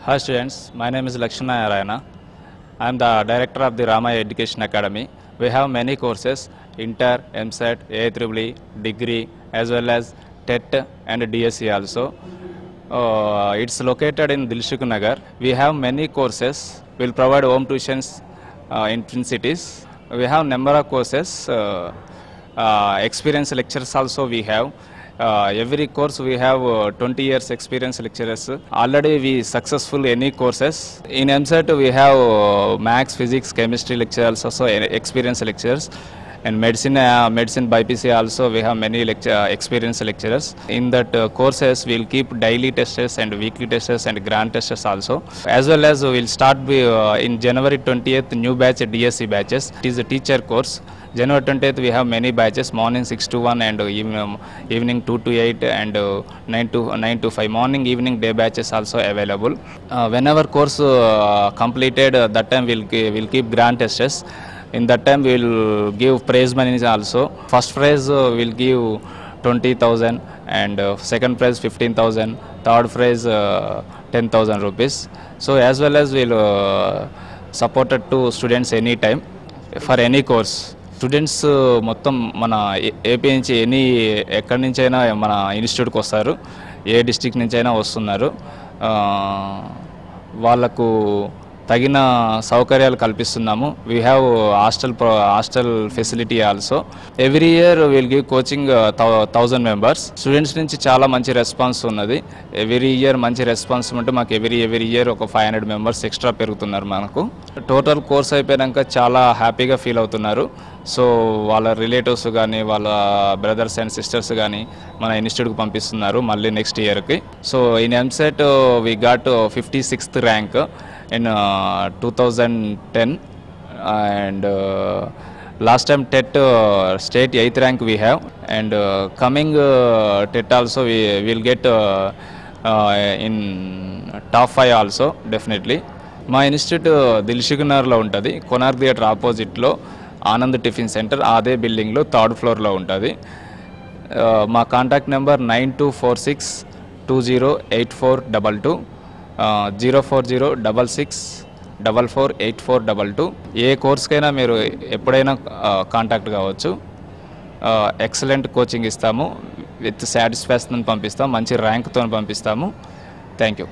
Hi students, my name is Lakshmana Narayana. I am the director of the Ramaya Education Academy. We have many courses, Inter, MSET, AEEE, Degree, as well as TET and DSE also. It's located in Dilshuk Nagar. We have many courses. We'll provide home tuitions in twin cities. We have number of courses. Experience lectures also we have. Every course we have 20 years experience lecturers. Already we successful any courses. In MSET we have maths, physics, chemistry lecturers also experience lecturers. And medicine BPC also we have many experience lecturers. In that courses we will keep daily tests and weekly tests and grand tests also. As well as we will start in January 20th new batch DSE batches. It is a teacher course. January 20th we have many batches, morning 6 to 1 and evening 2 to 8 and 9 to 5. Morning, evening, day batches also available. Whenever course completed, that time we'll keep grand tests. In that time we will give prize money also. First prize will give 20,000 and second prize 15,000, third prize 10,000 rupees. So as well as we'll support it to students anytime for any course. Students మొత్తం మన AP నుంచి ఎక్కడి నుంచి అయినా మన ఇన్స్టిట్యూట్కి వస్తారు, ఏ district నుంచి అయినా వస్తున్నారు. వాళ్ళకు తగిన సౌకర్యాలు కల్పిస్తున్నాము. We have hostel facility also. Every year will give coaching 1000 members. Students నుంచి చాలా మంచి రెస్పాన్స్ ఉన్నది. ఎవ్రీ ఇయర్ మంచి రెస్పాన్స్ ఉంటే మాకు ఎవ్రీ ఇయర్ ఒక 500 మెంబర్స్ ఎక్స్ట్రా పెరుగుతున్నారు. మనకు టోటల్ కోర్స్ అయిపోయాక చాలా హ్యాపీగా ఫీల్ అవుతున్నారు. సో వాళ్ళ రిలేటివ్స్ కానీ వాళ్ళ బ్రదర్స్ అండ్ సిస్టర్స్ కానీ మన ఇన్స్టిట్యూట్కి పంపిస్తున్నారు మళ్ళీ నెక్స్ట్ ఇయర్కి. So in EAMCET we got 56th rank in 2010 and last time TET state 8th rank we have, and coming TET also we will get in top 5 also definitely. మా institute Dilsukh నగర్లో ఉంటుంది. Konark theatre ఆపోజిట్లో ఆనంద్ టిఫిన్ సెంటర్, అదే బిల్డింగ్లో 3rd ఫ్లోర్లో ఉంటుంది. మా contact number 9246208422 04066448422. ఏ కోర్స్కైనా మీరు ఎప్పుడైనా కాంటాక్ట్ కావచ్చు. ఎక్సలెంట్ కోచింగ్ ఇస్తాము, విత్ సాటిస్ఫాక్షన్ పంపిస్తాం, మంచి ర్యాంక్తో పంపిస్తాము. Thank you.